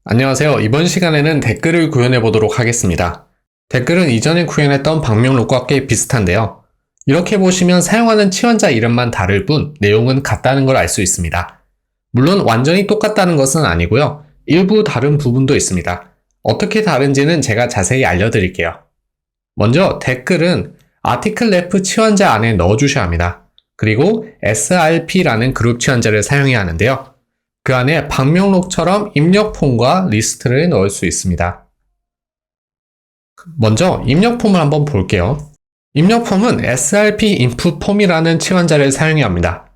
안녕하세요. 이번 시간에는 댓글을 구현해 보도록 하겠습니다. 댓글은 이전에 구현했던 방명록과 꽤 비슷한데요. 이렇게 보시면 사용하는 치환자 이름만 다를 뿐 내용은 같다는 걸 알 수 있습니다. 물론 완전히 똑같다는 것은 아니고요. 일부 다른 부분도 있습니다. 어떻게 다른지는 제가 자세히 알려드릴게요. 먼저 댓글은 article ref 치환자 안에 넣어주셔야 합니다. 그리고 srp라는 그룹 치환자를 사용해야 하는데요. 그 안에 방명록처럼 입력폼과 리스트를 넣을 수 있습니다. 먼저 입력폼을 한번 볼게요. 입력폼은 srp input 폼이라는 치환자를 사용해야 합니다.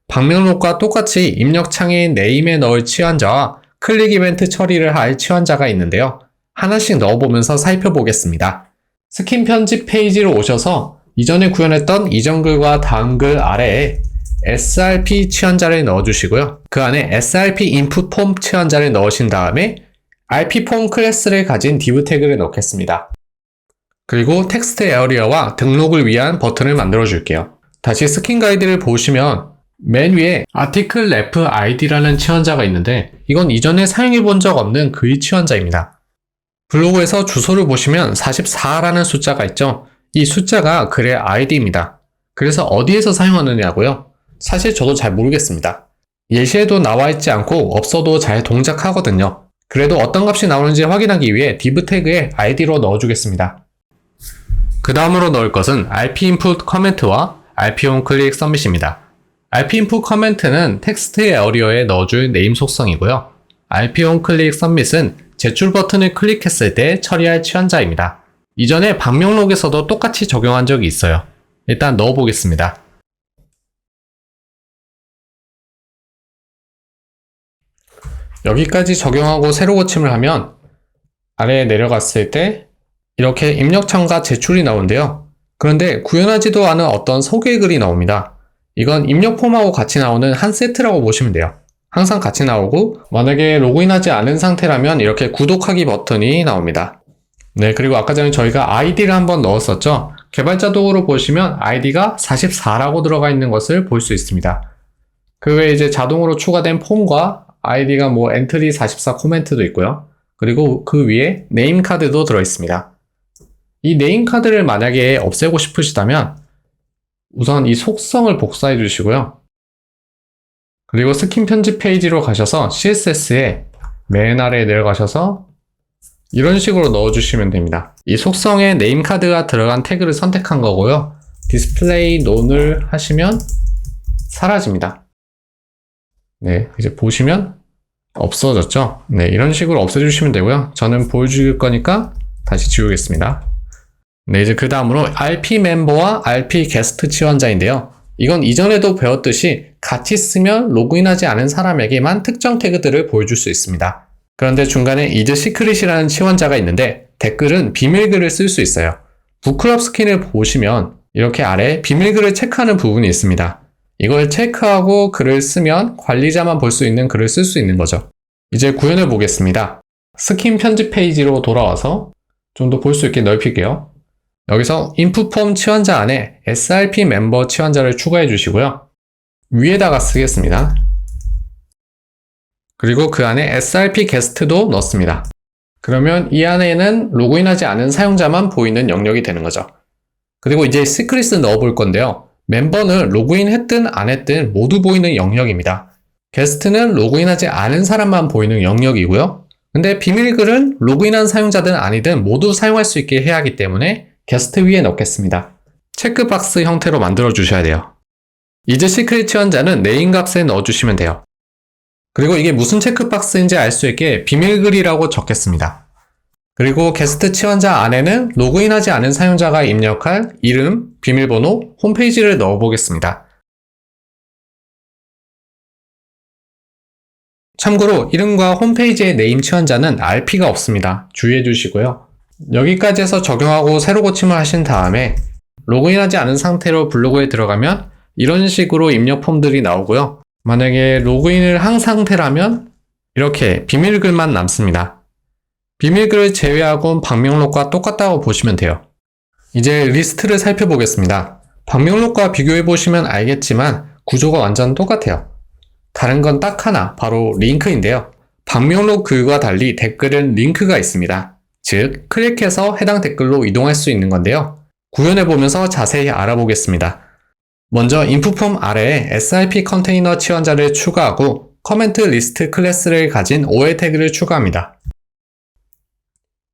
방명록과 똑같이 입력창에 네임에 넣을 치환자와 클릭 이벤트 처리를 할 치환자가 있는데요. 하나씩 넣어보면서 살펴보겠습니다. 스킨 편집 페이지로 오셔서 이전에 구현했던 이전 글과 다음 글 아래에 srp 치환자를 넣어주시고요. 그 안에 srp input 폼 치환자를 넣으신 다음에 rpform 클래스를 가진 div 태그를 넣겠습니다. 그리고 텍스트 에어리어와 등록을 위한 버튼을 만들어 줄게요. 다시 스킨 가이드를 보시면 맨 위에 article ref id라는 치환자가 있는데 이건 이전에 사용해 본 적 없는 글 치환자입니다. 블로그에서 주소를 보시면 44라는 숫자가 있죠. 이 숫자가 글의 id입니다. 그래서 어디에서 사용하느냐고요? 사실 저도 잘 모르겠습니다. 예시에도 나와 있지 않고 없어도 잘 동작하거든요. 그래도 어떤 값이 나오는지 확인하기 위해 div 태그에 id로 넣어주겠습니다. 그 다음으로 넣을 것은 rp input comment와 rp on click submit입니다. rp input comment는 텍스트 에어리어에 넣어줄 네임 속성이고요. rp on click submit은 제출 버튼을 클릭했을 때 처리할 치환자입니다. 이전에 방명록에서도 똑같이 적용한 적이 있어요. 일단 넣어보겠습니다. 여기까지 적용하고 새로 고침을 하면 아래에 내려갔을 때 이렇게 입력창과 제출이 나오는데요. 그런데 구현하지도 않은 어떤 소개글이 나옵니다. 이건 입력폼하고 같이 나오는 한 세트라고 보시면 돼요. 항상 같이 나오고 만약에 로그인하지 않은 상태라면 이렇게 구독하기 버튼이 나옵니다. 네, 그리고 아까 전에 저희가 id를 한번 넣었었죠. 개발자 도구로 보시면 id가 44라고 들어가 있는 것을 볼 수 있습니다. 그 외에 이제 자동으로 추가된 폼과 id가 뭐 엔트리 44 코멘트도 있고요. 그리고 그 위에 네임 카드도 들어 있습니다. 이 네임 카드를 만약에 없애고 싶으시다면 우선 이 속성을 복사해 주시고요. 그리고 스킨 편집 페이지로 가셔서 CSS에 맨 아래에 내려가셔서 이런 식으로 넣어주시면 됩니다. 이 속성에 네임 카드가 들어간 태그를 선택한 거고요. 디스플레이 논을 하시면 사라집니다. 네, 이제 보시면 없어졌죠? 네, 이런 식으로 없애주시면 되고요. 저는 보여줄 거니까 다시 지우겠습니다. 네, 이제 그 다음으로 RP 멤버와 RP 게스트 치환자인데요. 이건 이전에도 배웠듯이 같이 쓰면 로그인하지 않은 사람에게만 특정 태그들을 보여줄 수 있습니다. 그런데 중간에 is secret이라는 치환자가 있는데 댓글은 비밀글을 쓸 수 있어요. 북클럽 스킨을 보시면 이렇게 아래 비밀글을 체크하는 부분이 있습니다. 이걸 체크하고 글을 쓰면 관리자만 볼 수 있는 글을 쓸 수 있는 거죠. 이제 구현해 보겠습니다. 스킨 편집 페이지로 돌아와서 좀 더 볼 수 있게 넓힐게요. 여기서 input form 치환자 안에 srp 멤버 치환자를 추가해 주시고요. 위에다가 쓰겠습니다. 그리고 그 안에 srp 게스트도 넣습니다. 그러면 이 안에는 로그인하지 않은 사용자만 보이는 영역이 되는 거죠. 그리고 이제 시크릿을 넣어 볼 건데요. 멤버는 로그인 했든 안 했든 모두 보이는 영역입니다. 게스트는 로그인하지 않은 사람만 보이는 영역이고요. 근데 비밀글은 로그인한 사용자든 아니든 모두 사용할 수 있게 해야 하기 때문에 게스트 위에 넣겠습니다. 체크박스 형태로 만들어 주셔야 돼요. is secret 치환자는 네임 값에 넣어주시면 돼요. 그리고 이게 무슨 체크박스인지 알 수 있게 비밀글이라고 적겠습니다. 그리고 게스트 치환자 안에는 로그인하지 않은 사용자가 입력할 이름, 비밀번호, 홈페이지를 넣어보겠습니다. 참고로 이름과 홈페이지의 네임 치환자는 RP가 없습니다. 주의해 주시고요. 여기까지 해서 적용하고 새로 고침을 하신 다음에 로그인하지 않은 상태로 블로그에 들어가면 이런 식으로 입력 폼들이 나오고요. 만약에 로그인을 한 상태라면 이렇게 비밀글만 남습니다. 비밀글을 제외하고는 방명록과 똑같다고 보시면 돼요. 이제 리스트를 살펴보겠습니다. 방명록과 비교해보시면 알겠지만 구조가 완전 똑같아요. 다른 건 딱 하나, 바로 링크인데요. 방명록 글과 달리 댓글은 링크가 있습니다. 즉, 클릭해서 해당 댓글로 이동할 수 있는 건데요. 구현해보면서 자세히 알아보겠습니다. 먼저 인풋폼 아래에 srp 컨테이너 치환자를 추가하고 커멘트 리스트 클래스를 가진 OL 태그를 추가합니다.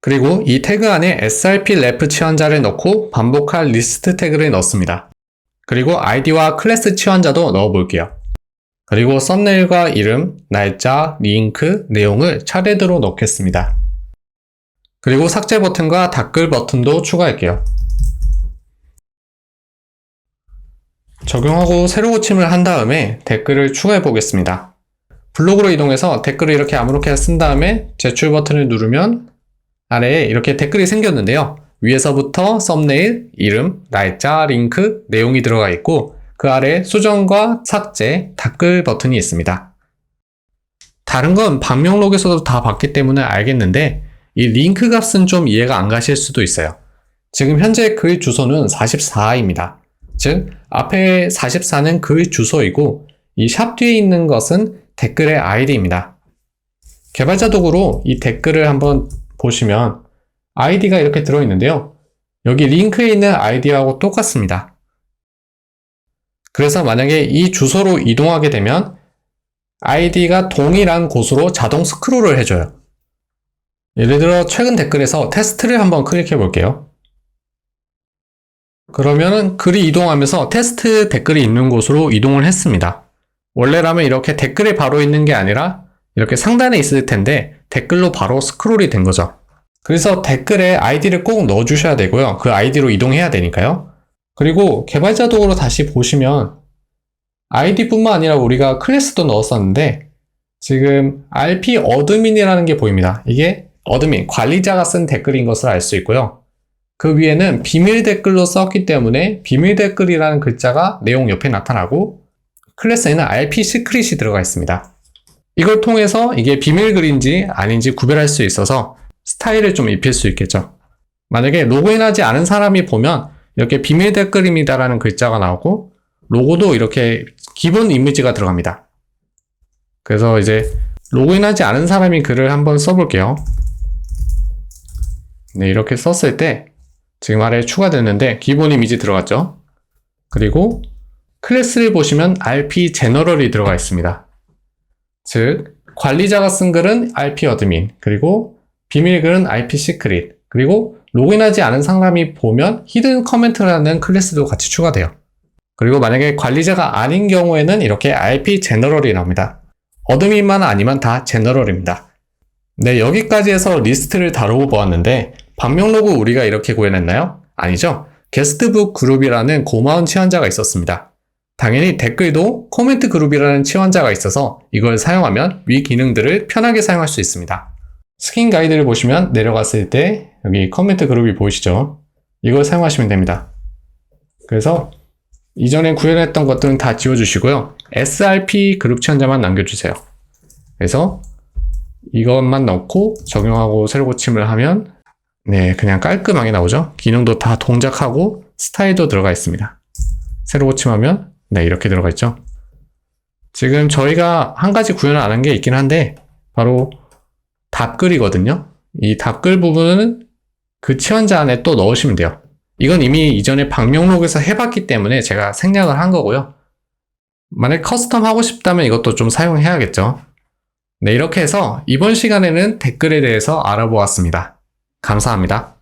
그리고 이 태그 안에 srp ref 치환자를 넣고 반복할 리스트 태그를 넣습니다. 그리고 id와 클래스 치환자도 넣어볼게요. 그리고 썸네일과 이름, 날짜, 링크, 내용을 차례대로 넣겠습니다. 그리고 삭제 버튼과 닫글 버튼도 추가할게요. 적용하고 새로 고침을 한 다음에 댓글을 추가해 보겠습니다. 블로그로 이동해서 댓글을 이렇게 아무렇게나 쓴 다음에 제출 버튼을 누르면 아래에 이렇게 댓글이 생겼는데요. 위에서부터 썸네일, 이름, 날짜, 링크, 내용이 들어가 있고 그 아래에 수정과 삭제, 닫글 버튼이 있습니다. 다른 건 방명록에서도 다 봤기 때문에 알겠는데 이 링크 값은 좀 이해가 안 가실 수도 있어요. 지금 현재 글 주소는 44입니다. 즉 앞에 44는 글 주소이고 이 샵 뒤에 있는 것은 댓글의 아이디입니다. 개발자 도구로 이 댓글을 한번 보시면 아이디가 이렇게 들어있는데요. 여기 링크에 있는 아이디하고 똑같습니다. 그래서 만약에 이 주소로 이동하게 되면 아이디가 동일한 곳으로 자동 스크롤을 해줘요. 예를 들어 최근 댓글에서 테스트를 한번 클릭해 볼게요. 그러면은 글이 이동하면서 테스트 댓글이 있는 곳으로 이동을 했습니다. 원래라면 이렇게 댓글이 바로 있는 게 아니라 이렇게 상단에 있을 텐데 댓글로 바로 스크롤이 된 거죠. 그래서 댓글에 아이디를 꼭 넣어주셔야 되고요. 그 아이디로 이동해야 되니까요. 그리고 개발자 도구로 다시 보시면 아이디뿐만 아니라 우리가 클래스도 넣었었는데 지금 RP 어드민이라는 게 보입니다. 이게 어드민, 관리자가 쓴 댓글인 것을 알 수 있고요. 그 위에는 비밀 댓글로 썼기 때문에 비밀 댓글이라는 글자가 내용 옆에 나타나고 클래스에는 RP 시크릿이 들어가 있습니다. 이걸 통해서 이게 비밀 글인지 아닌지 구별할 수 있어서 스타일을 좀 입힐 수 있겠죠. 만약에 로그인하지 않은 사람이 보면 이렇게 비밀 댓글입니다라는 글자가 나오고 로고도 이렇게 기본 이미지가 들어갑니다. 그래서 이제 로그인하지 않은 사람이 글을 한번 써볼게요. 네, 이렇게 썼을 때 지금 아래에 추가됐는데 기본 이미지 들어갔죠. 그리고 클래스를 보시면 RP 제너럴이 들어가 있습니다. 즉 관리자가 쓴 글은 RP 어드민, 그리고 비밀 글은 RP 시크릿, 그리고 로그인하지 않은 사람이 보면 히든 커멘트라는 클래스도 같이 추가돼요. 그리고 만약에 관리자가 아닌 경우에는 이렇게 RP 제너럴이 나옵니다. 어드민만 아니면 다 제너럴입니다. 네, 여기까지 해서 리스트를 다루고 보았는데 방명록을 우리가 이렇게 구현했나요? 아니죠. 게스트북 그룹이라는 고마운 치환자가 있었습니다. 당연히 댓글도 코멘트 그룹이라는 치환자가 있어서 이걸 사용하면 위 기능들을 편하게 사용할 수 있습니다. 스킨 가이드를 보시면 내려갔을 때 여기 코멘트 그룹이 보이시죠? 이걸 사용하시면 됩니다. 그래서 이전에 구현했던 것들은 다 지워주시고요. srp 그룹 치환자만 남겨주세요. 그래서 이것만 넣고 적용하고 새로 고침을 하면 네, 그냥 깔끔하게 나오죠. 기능도 다 동작하고 스타일도 들어가 있습니다. 새로 고침하면 네, 이렇게 들어가 있죠. 지금 저희가 한 가지 구현을 안 한 게 있긴 한데 바로 닫글이거든요. 이 닫글 부분은 그 치환자 안에 또 넣으시면 돼요. 이건 이미 이전에 방명록에서 해봤기 때문에 제가 생략을 한 거고요. 만약 커스텀 하고 싶다면 이것도 좀 사용해야겠죠. 네, 이렇게 해서 이번 시간에는 댓글에 대해서 알아보았습니다. 감사합니다.